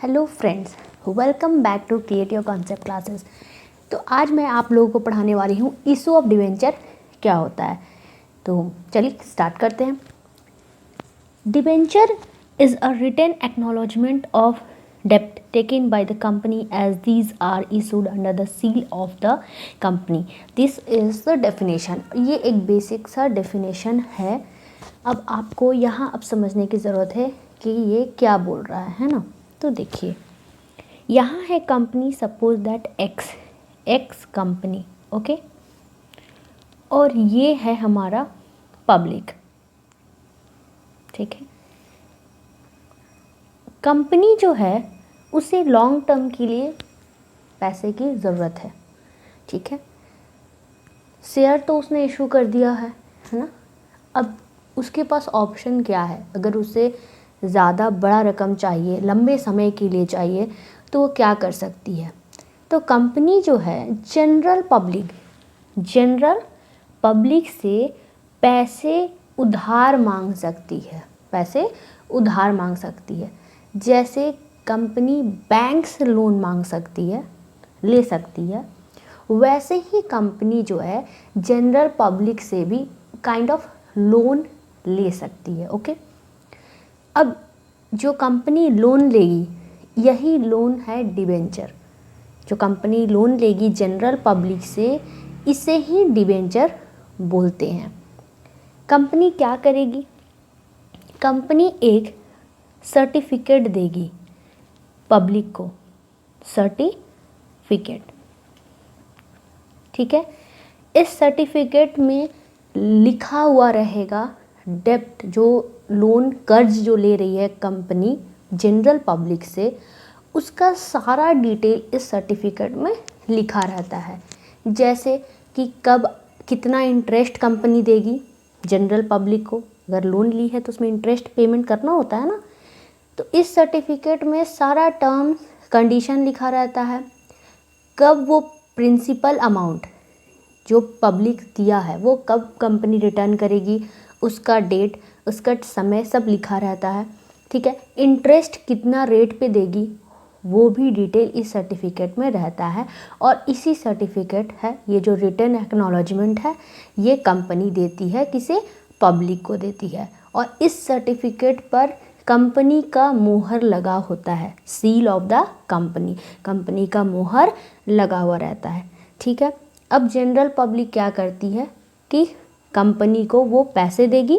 Hello friends, welcome back to create your concept classes. तो आज मैं आप लोगों को पढ़ाने वाली हूँ इशू ऑफ डिवेंचर क्या होता है। तो चलिए स्टार्ट करते हैं। Debenture is a written acknowledgement of डेप्ट taken by the company as these are issued under the seal of the company. This is the definition. ये एक बेसिक सा डेफिनेशन है। अब आपको यहाँ अब समझने की ज़रूरत है कि ये क्या बोल रहा है ना। तो देखिए, यहाँ है company, suppose that x company, okay, और ये है हमारा पब्लिक, ठीक है। कंपनी जो है उसे लॉन्ग टर्म के लिए पैसे की ज़रूरत है, ठीक है। शेयर तो उसने इशू कर दिया है ना। अब उसके पास ऑप्शन क्या है? अगर उसे ज़्यादा बड़ा रकम चाहिए, लंबे समय के लिए चाहिए, तो वो क्या कर सकती है? तो कंपनी जो है जनरल पब्लिक से पैसे उधार मांग सकती है, पैसे उधार मांग सकती है। जैसे कंपनी बैंक से लोन मांग सकती है, ले सकती है, वैसे ही कंपनी जो है जनरल पब्लिक से भी काइंड ऑफ लोन ले सकती है, ओके। अब जो कंपनी लोन लेगी, यही लोन है डिबेंचर। जो कंपनी लोन लेगी जनरल पब्लिक से, इसे ही डिबेंचर बोलते हैं। कंपनी क्या करेगी? कंपनी एक सर्टिफिकेट देगी पब्लिक को, सर्टिफिकेट, ठीक है। इस सर्टिफिकेट में लिखा हुआ रहेगा डेप्ट, जो लोन कर्ज जो ले रही है कंपनी जनरल पब्लिक से, उसका सारा डिटेल इस सर्टिफिकेट में लिखा रहता है। जैसे कि कब कितना इंटरेस्ट कंपनी देगी जनरल पब्लिक को, अगर लोन ली है तो उसमें इंटरेस्ट पेमेंट करना होता है ना। तो इस सर्टिफिकेट में सारा टर्म्स कंडीशन लिखा रहता है। कब वो प्रिंसिपल अमाउंट जो पब्लिक दिया है वो कब कंपनी रिटर्न करेगी, उसका डेट, उसका समय सब लिखा रहता है, ठीक है। इंटरेस्ट कितना रेट पे देगी वो भी डिटेल इस सर्टिफिकेट में रहता है। और इसी सर्टिफिकेट है, ये जो रिटन एक्नॉलेजमेंट है, ये कंपनी देती है, किसे? पब्लिक को देती है। और इस सर्टिफिकेट पर कंपनी का मोहर लगा होता है, सील ऑफ द कंपनी का मोहर लगा हुआ रहता है, ठीक है। अब जनरल पब्लिक क्या करती है कि कंपनी को वो पैसे देगी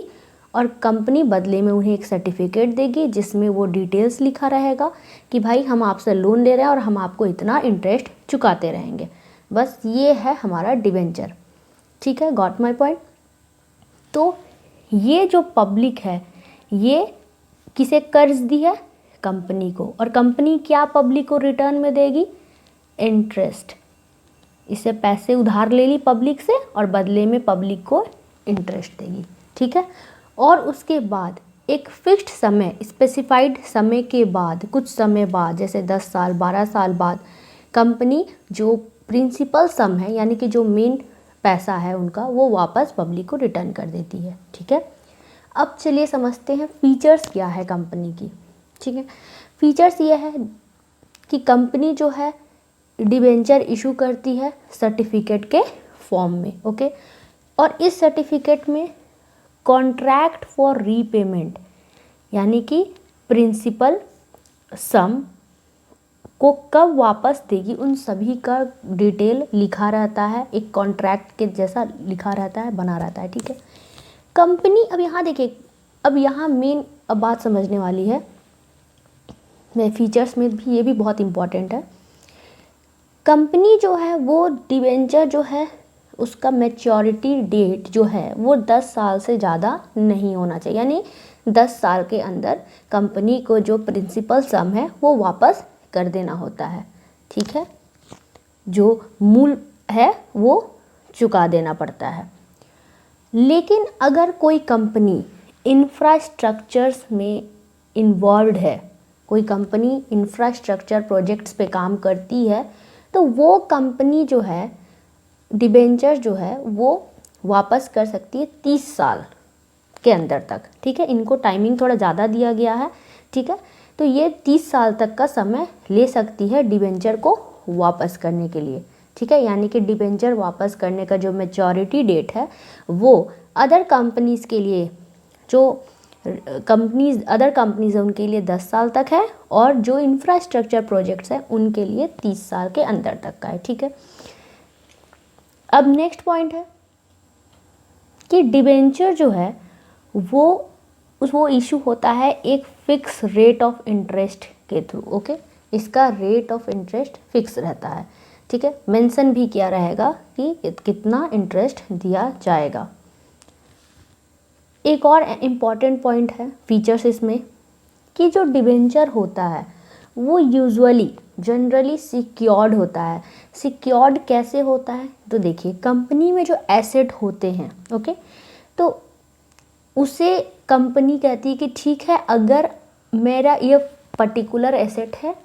और कंपनी बदले में उन्हें एक सर्टिफिकेट देगी जिसमें वो डिटेल्स लिखा रहेगा कि भाई हम आपसे लोन ले रहे हैं और हम आपको इतना इंटरेस्ट चुकाते रहेंगे। बस ये है हमारा डिबेंचर, ठीक है। Got my point? तो ये जो पब्लिक है, ये किसे कर्ज दी है? कंपनी को। और कंपनी क्या पब्लिक को रिटर्न में देगी? इंटरेस्ट। इसे पैसे उधार ले ली पब्लिक से और बदले में पब्लिक को इंटरेस्ट देगी, ठीक है। और उसके बाद एक फिक्स्ड समय, स्पेसिफाइड समय के बाद, कुछ समय बाद, जैसे 10 साल 12 साल बाद, कंपनी जो प्रिंसिपल सम है, यानी कि जो मेन पैसा है उनका, वो वापस पब्लिक को रिटर्न कर देती है, ठीक है। अब चलिए समझते हैं फीचर्स क्या है कंपनी की, ठीक है। फीचर्स ये है कि कंपनी जो है डिबेंचर इशू करती है सर्टिफिकेट के फॉर्म में, ओके। और इस सर्टिफिकेट में कॉन्ट्रैक्ट फॉर रीपेमेंट, यानी कि प्रिंसिपल सम को कब वापस देगी, उन सभी का डिटेल लिखा रहता है, एक कॉन्ट्रैक्ट के जैसा लिखा रहता है, बना रहता है, ठीक है। कंपनी, अब यहाँ देखिए, अब यहाँ मेन अब बात समझने वाली है, मैं फीचर्स में भी, ये भी बहुत इम्पॉर्टेंट है। कंपनी जो है वो डिबेंचर जो है उसका मैच्योरिटी डेट जो है वो 10 साल से ज़्यादा नहीं होना चाहिए, यानी 10 साल के अंदर कंपनी को जो प्रिंसिपल सम है वो वापस कर देना होता है, ठीक है। जो मूल है वो चुका देना पड़ता है। लेकिन अगर कोई कंपनी इंफ्रास्ट्रक्चर्स में इन्वॉल्व है, कोई कंपनी इंफ्रास्ट्रक्चर प्रोजेक्ट्स पे काम करती है, तो वो कंपनी जो है डिबेंचर जो है वो वापस कर सकती है 30 साल के अंदर तक, ठीक है। इनको टाइमिंग थोड़ा ज़्यादा दिया गया है ठीक है। तो ये 30 साल तक का समय ले सकती है डिबेंचर को वापस करने के लिए, ठीक है। यानी कि डिबेंचर वापस करने का जो मैच्योरिटी डेट है वो अदर कंपनीज़ के लिए, जो अदर कंपनीज हैं उनके लिए 10 साल तक है, और जो इंफ्रास्ट्रक्चर प्रोजेक्ट्स हैं उनके लिए 30 साल के अंदर तक का है, ठीक है। अब नेक्स्ट पॉइंट है कि डिबेंचर जो है वो इशू होता है एक फिक्स रेट ऑफ इंटरेस्ट के थ्रू, ओके। इसका रेट ऑफ इंटरेस्ट फिक्स रहता है, ठीक है। मेंशन भी किया रहेगा कि कितना इंटरेस्ट दिया जाएगा। एक और इम्पॉर्टेंट पॉइंट है फीचर्स इसमें कि जो डिबेंचर होता है वो जनरली सिक्योर्ड होता है। सिक्योर्ड कैसे होता है? तो देखिए, कंपनी में जो एसेट होते हैं, ओके, तो उसे कंपनी कहती है कि ठीक है, अगर मेरा ये पर्टिकुलर एसेट है,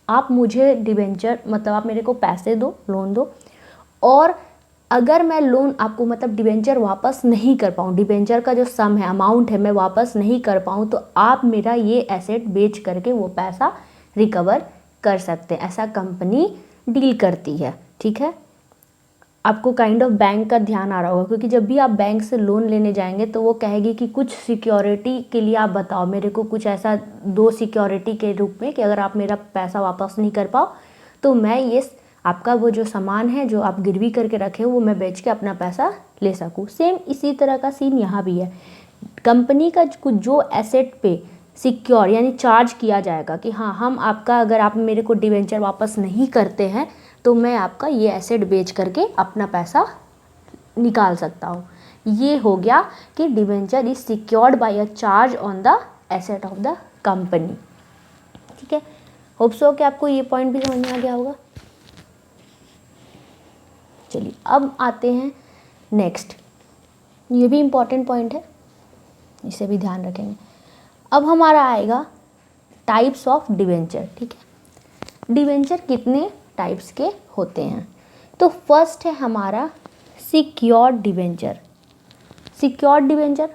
आप मुझे डिबेंचर मतलब आप मेरे को पैसे दो, लोन दो, और अगर मैं लोन आपको मतलब डिबेंचर वापस नहीं कर पाऊँ, डिबेंचर का जो सम है, अमाउंट है, मैं वापस नहीं कर पाऊँ, तो आप मेरा ये एसेट बेच करके वो पैसा रिकवर कर सकते हैं। ऐसा कंपनी डील करती है, ठीक है। आपको काइंड ऑफ बैंक का ध्यान आ रहा होगा, क्योंकि जब भी आप बैंक से लोन लेने जाएंगे तो वो कहेगी कि कुछ सिक्योरिटी के लिए आप बताओ, मेरे को कुछ ऐसा दो सिक्योरिटी के रूप में कि अगर आप मेरा पैसा वापस नहीं कर पाओ तो मैं ये आपका वो जो सामान है जो आप गिरवी करके रखे हो वो मैं बेच के अपना पैसा ले सकूँ। सेम इसी तरह का सीन यहाँ भी है। कंपनी का कुछ जो एसेट पे सिक्योर यानी चार्ज किया जाएगा कि हाँ, हम आपका, अगर आप मेरे को डिबेंचर वापस नहीं करते हैं तो मैं आपका ये एसेट बेच करके अपना पैसा निकाल सकता हूँ। ये हो गया कि debenture is secured by a charge on the asset of the company, ठीक है। होप सो कि आपको ये पॉइंट भी समझ में आ गया होगा। चलिए अब आते हैं नेक्स्ट, ये भी इम्पॉर्टेंट पॉइंट है, इसे भी ध्यान रखेंगे। अब हमारा आएगा टाइप्स ऑफ डिबेंचर, ठीक है। डिबेंचर कितने टाइप्स के होते हैं? तो फर्स्ट है हमारा सिक्योर्ड डिबेंचर। सिक्योर्ड डिबेंचर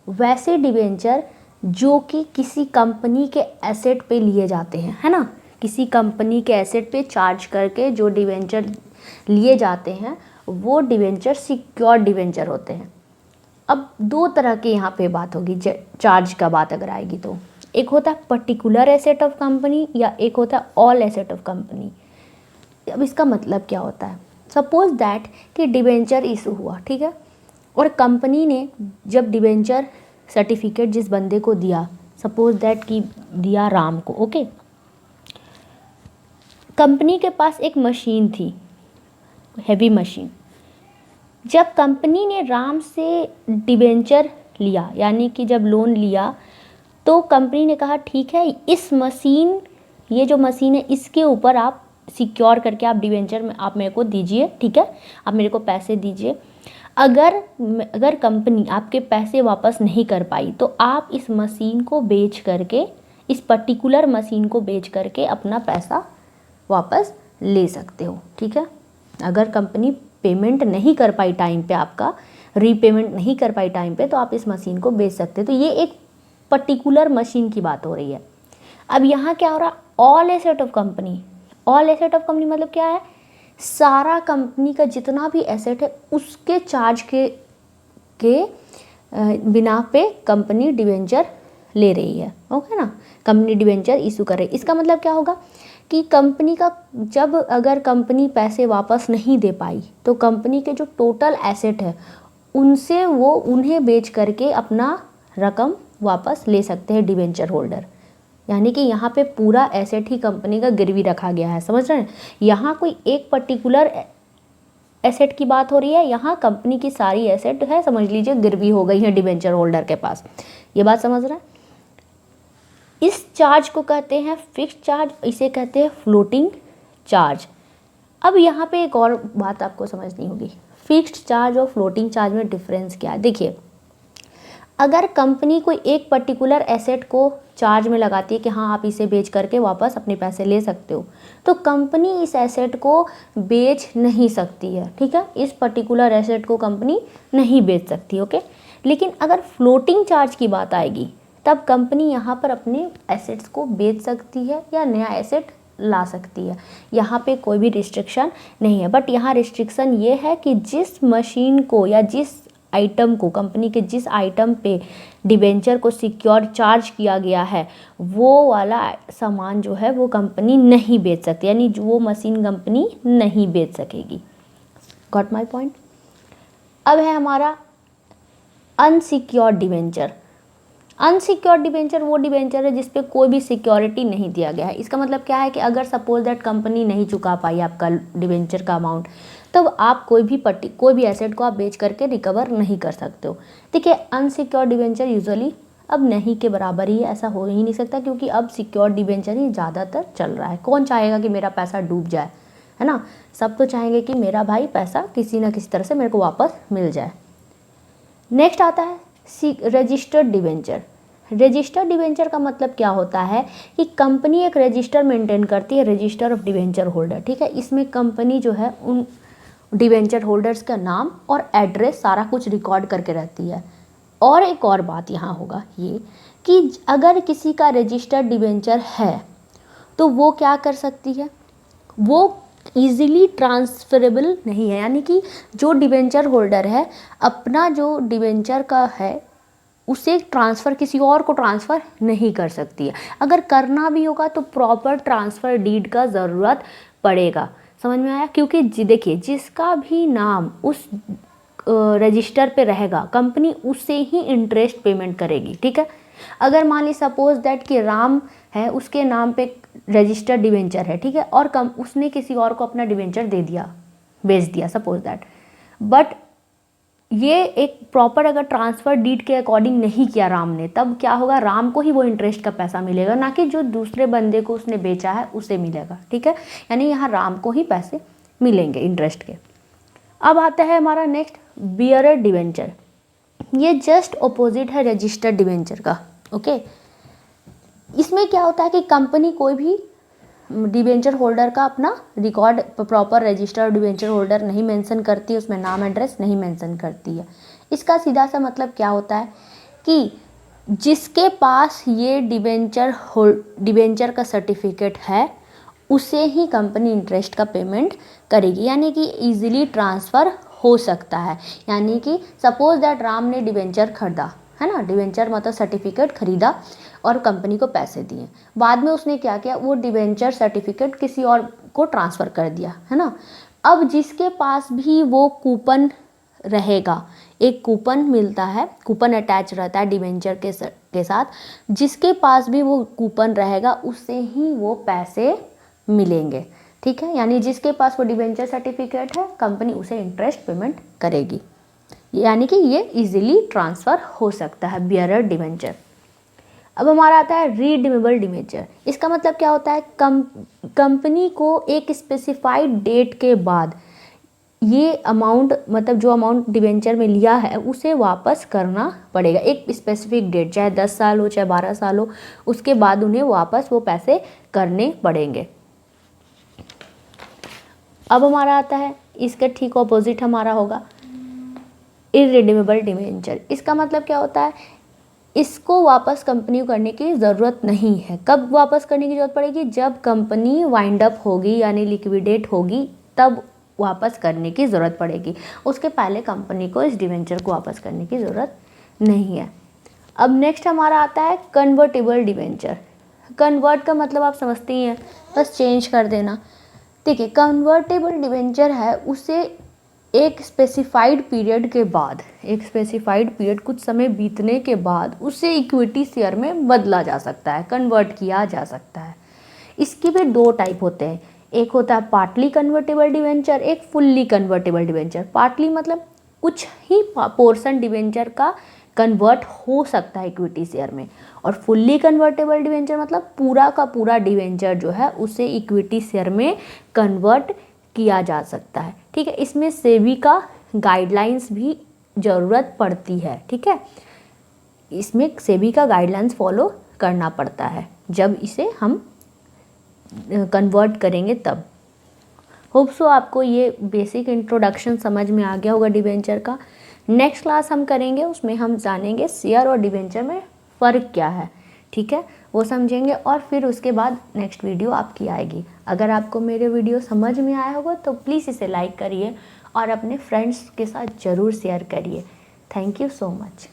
वैसे डिबेंचर जो कि किसी कंपनी के एसेट पे लिए जाते हैं, है ना। किसी कंपनी के एसेट पे चार्ज करके जो डिबेंचर लिए जाते हैं वो डिबेंचर सिक्योर्ड डिबेंचर होते हैं। अब दो तरह के यहाँ पे बात होगी चार्ज का बात अगर आएगी तो, एक होता है पर्टिकुलर एसेट ऑफ कंपनी या एक होता है ऑल एसेट ऑफ कंपनी। अब इसका मतलब क्या होता है? सपोज दैट कि डिबेंचर इशू हुआ, ठीक है, और कंपनी ने जब डिबेंचर सर्टिफिकेट जिस बंदे को दिया, सपोज दैट कि दिया राम को, ओके। कंपनी के पास एक मशीन थी, हैवी मशीन। जब कंपनी ने राम से डिबेंचर लिया यानी कि जब लोन लिया तो कंपनी ने कहा ठीक है, इस मशीन, ये जो मशीन है इसके ऊपर आप सिक्योर करके आप डिबेंचर में आप मेरे को दीजिए, ठीक है, आप मेरे को पैसे दीजिए। अगर कंपनी आपके पैसे वापस नहीं कर पाई तो आप इस मशीन को बेच करके, इस पर्टिकुलर मशीन को बेच करके अपना पैसा वापस ले सकते हो, ठीक है। अगर कंपनी पेमेंट नहीं कर पाई टाइम पे, आपका रीपेमेंट नहीं कर पाई टाइम पे, तो आप इस मशीन को बेच सकते हो। तो ये एक पर्टिकुलर मशीन की बात हो रही है। अब यहाँ क्या हो रहा? All asset of company. All asset of company मतलब क्या है? सारा कंपनी का जितना भी एसेट है उसके चार्ज के बिना पे कंपनी डिबेंचर ले रही है, ओके ना। कंपनी डिबेंचर इशू कर रही है। इसका मतलब क्या होगा कि कंपनी का, जब अगर कंपनी पैसे वापस नहीं दे पाई तो कंपनी के जो टोटल एसेट है उनसे वो उन्हें बेच करके अपना रकम वापस ले सकते हैं डिबेंचर होल्डर। यानी कि यहाँ पे पूरा एसेट ही कंपनी का गिरवी रखा गया है, समझ रहे हैं। यहाँ कोई एक पर्टिकुलर एसेट की बात हो रही है, यहाँ कंपनी की सारी एसेट है, समझ लीजिए गिरवी हो गई है डिबेंचर होल्डर के पास। ये बात समझ रहे हैं। इस चार्ज को कहते हैं फिक्स्ड चार्ज, इसे कहते हैं फ्लोटिंग चार्ज। अब यहाँ पे एक और बात आपको समझनी होगी, फिक्स्ड चार्ज और फ्लोटिंग चार्ज में डिफरेंस क्या है। देखिए, अगर कंपनी कोई एक पर्टिकुलर एसेट को चार्ज में लगाती है कि हाँ आप इसे बेच करके वापस अपने पैसे ले सकते हो, तो कंपनी इस एसेट को बेच नहीं सकती है, ठीक है। इस पर्टिकुलर एसेट को कंपनी नहीं बेच सकती, ओके। लेकिन अगर फ्लोटिंग चार्ज की बात आएगी तब कंपनी यहाँ पर अपने एसेट्स को बेच सकती है या नया एसेट ला सकती है। यहाँ पे कोई भी रिस्ट्रिक्शन नहीं है। बट यहाँ रिस्ट्रिक्शन ये है कि जिस मशीन को या जिस आइटम को, कंपनी के जिस आइटम पे डिबेंचर को सिक्योर चार्ज किया गया है, वो वाला सामान जो है वो कंपनी नहीं बेच सकती, यानी वो मशीन कंपनी नहीं बेच सकेगी। Got my point. अब है हमारा अनसिक्योर्ड डिबेंचर। अनसिक्योर्ड डिबेंचर वो डिबेंचर है जिसपे कोई भी सिक्योरिटी नहीं दिया गया है। इसका मतलब क्या है कि अगर सपोज दैट कंपनी नहीं चुका पाई आपका डिबेंचर का अमाउंट, तब आप कोई भी एसेट को आप बेच करके रिकवर नहीं कर सकते हो। देखिए, अनसिक्योर्ड डिबेंचर यूजुअली अब नहीं के बराबर ही है, ऐसा हो ही नहीं सकता, क्योंकि अब सिक्योर्ड डिबेंचर ही ज़्यादातर चल रहा है। कौन चाहेगा कि मेरा पैसा डूब जाए, है ना। सब तो चाहेंगे कि मेरा भाई पैसा किसी ना किसी तरह से मेरे को वापस मिल जाए। नेक्स्ट आता है रजिस्टर्ड डिबेंचर। रजिस्टर्ड डिबेंचर का मतलब क्या होता है कि कंपनी एक रजिस्टर मेंटेन करती है, रजिस्टर ऑफ डिबेंचर होल्डर, ठीक है। इसमें कंपनी जो है उन डिबेंचर होल्डर्स का नाम और एड्रेस सारा कुछ रिकॉर्ड करके रहती है। और एक और बात यहाँ होगा ये कि अगर किसी का रजिस्टर्ड डिबेंचर है तो वो क्या कर सकती है, वो ईजिली ट्रांसफरेबल नहीं है, यानी कि जो डिबेंचर होल्डर है अपना जो डिबेंचर का है उसे ट्रांसफ़र किसी और को ट्रांसफ़र नहीं कर सकती है। अगर करना भी होगा तो प्रॉपर ट्रांसफ़र डीड का ज़रूरत पड़ेगा। समझ में आया। क्योंकि देखिए, जिसका भी नाम उस रजिस्टर पे रहेगा कंपनी उससे ही इंटरेस्ट पेमेंट करेगी, ठीक है। अगर मान ली सपोज दैट कि राम है, उसके नाम पे रजिस्टर्ड डिबेंचर है, ठीक है, और उसने किसी और को अपना डिबेंचर दे दिया, बेच दिया सपोज दैट, बट ये एक प्रॉपर अगर ट्रांसफ़र डीड के अकॉर्डिंग नहीं किया राम ने, तब क्या होगा, राम को ही वो इंटरेस्ट का पैसा मिलेगा, ना कि जो दूसरे बंदे को उसने बेचा है उसे मिलेगा, ठीक है। यानी यहाँ राम को ही पैसे मिलेंगे इंटरेस्ट के। अब आता है हमारा नेक्स्ट बियरर डिबेंचर। ये जस्ट अपोजिट है रजिस्टर्ड डिबेंचर का, ओके। इसमें क्या होता है कि कंपनी कोई भी डिबेंचर होल्डर का अपना record proper registered debenture holder नहीं मेंशन करती है, उसमें नाम एड्रेस नहीं मेंशन करती है। इसका सीधा मतलब क्या होता है कि जिसके पास ये डिबेंचर का सर्टिफिकेट है उसे ही कंपनी इंटरेस्ट का पेमेंट करेगी, यानी कि इजीली ट्रांसफ़र हो सकता है। यानी कि सपोज दैट राम ने डिबेंचर खरीदा, है ना, डिबेंचर मतलब सर्टिफिकेट खरीदा और कंपनी को पैसे दिए, बाद में उसने क्या किया, वो डिबेंचर सर्टिफिकेट किसी और को ट्रांसफ़र कर दिया, है ना। अब जिसके पास भी वो कूपन रहेगा, एक कूपन मिलता है, कूपन अटैच रहता है डिबेंचर के साथ, जिसके पास भी वो कूपन रहेगा उससे ही वो पैसे मिलेंगे, ठीक है। यानी जिसके पास वो डिबेंचर सर्टिफिकेट है कंपनी उसे इंटरेस्ट पेमेंट करेगी, यानी कि ये इजीली ट्रांसफ़र हो सकता है बियरर डिबेंचर। अब हमारा आता है रीडीमेबल डिबेंचर। इसका मतलब क्या होता है, कंपनी को एक स्पेसिफाइड डेट के बाद ये अमाउंट, मतलब जो अमाउंट डिबेंचर में लिया है उसे वापस करना पड़ेगा। एक स्पेसिफिक डेट, चाहे 10 साल हो चाहे 12 साल हो, उसके बाद उन्हें वापस वो पैसे करने पड़ेंगे। अब हमारा आता है, इसके ठीक ऑपोजिट हमारा होगा इररिडीमेबल डिबेंचर। इसका मतलब क्या होता है, इसको वापस कंपनी को करने की ज़रूरत नहीं है। कब वापस करने की ज़रूरत पड़ेगी, जब कंपनी वाइंड अप होगी यानी लिक्विडेट होगी, तब वापस करने की ज़रूरत पड़ेगी। उसके पहले कंपनी को इस डिबेंचर को वापस करने की ज़रूरत नहीं है। अब नेक्स्ट हमारा आता है कन्वर्टेबल डिबेंचर। कन्वर्ट का मतलब आप समझते ही हैं, बस चेंज कर देना। देखिए, कन्वर्टेबल डिबेंचर है, उसे एक स्पेसिफाइड पीरियड के बाद, एक स्पेसिफाइड पीरियड कुछ समय बीतने के बाद उसे इक्विटी शेयर में बदला जा सकता है, कन्वर्ट किया जा सकता है। इसके भी दो टाइप होते हैं, एक होता है पार्टली कन्वर्टेबल डिबेंचर, एक फुल्ली कन्वर्टेबल डिबेंचर। पार्टली मतलब कुछ ही पोर्शन डिबेंचर का कन्वर्ट हो सकता है इक्विटी शेयर में, और फुल्ली कन्वर्टेबल डिबेंचर मतलब पूरा का पूरा डिबेंचर जो है उसे इक्विटी शेयर में कन्वर्ट किया जा सकता है, ठीक है। इसमें सेबी का गाइडलाइंस भी ज़रूरत पड़ती है, ठीक है। इसमें सेबी का गाइडलाइंस फॉलो करना पड़ता है जब इसे हम कन्वर्ट करेंगे तब। होप सो आपको ये बेसिक इंट्रोडक्शन समझ में आ गया होगा डिबेंचर का। नेक्स्ट क्लास हम करेंगे, उसमें हम जानेंगे शेयर और डिबेंचर में फ़र्क क्या है, ठीक है, वो समझेंगे और फिर उसके बाद नेक्स्ट वीडियो आपकी आएगी। अगर आपको मेरे वीडियो समझ में आया होगा तो प्लीज़ इसे लाइक करिए और अपने फ्रेंड्स के साथ ज़रूर शेयर करिए। Thank you so much.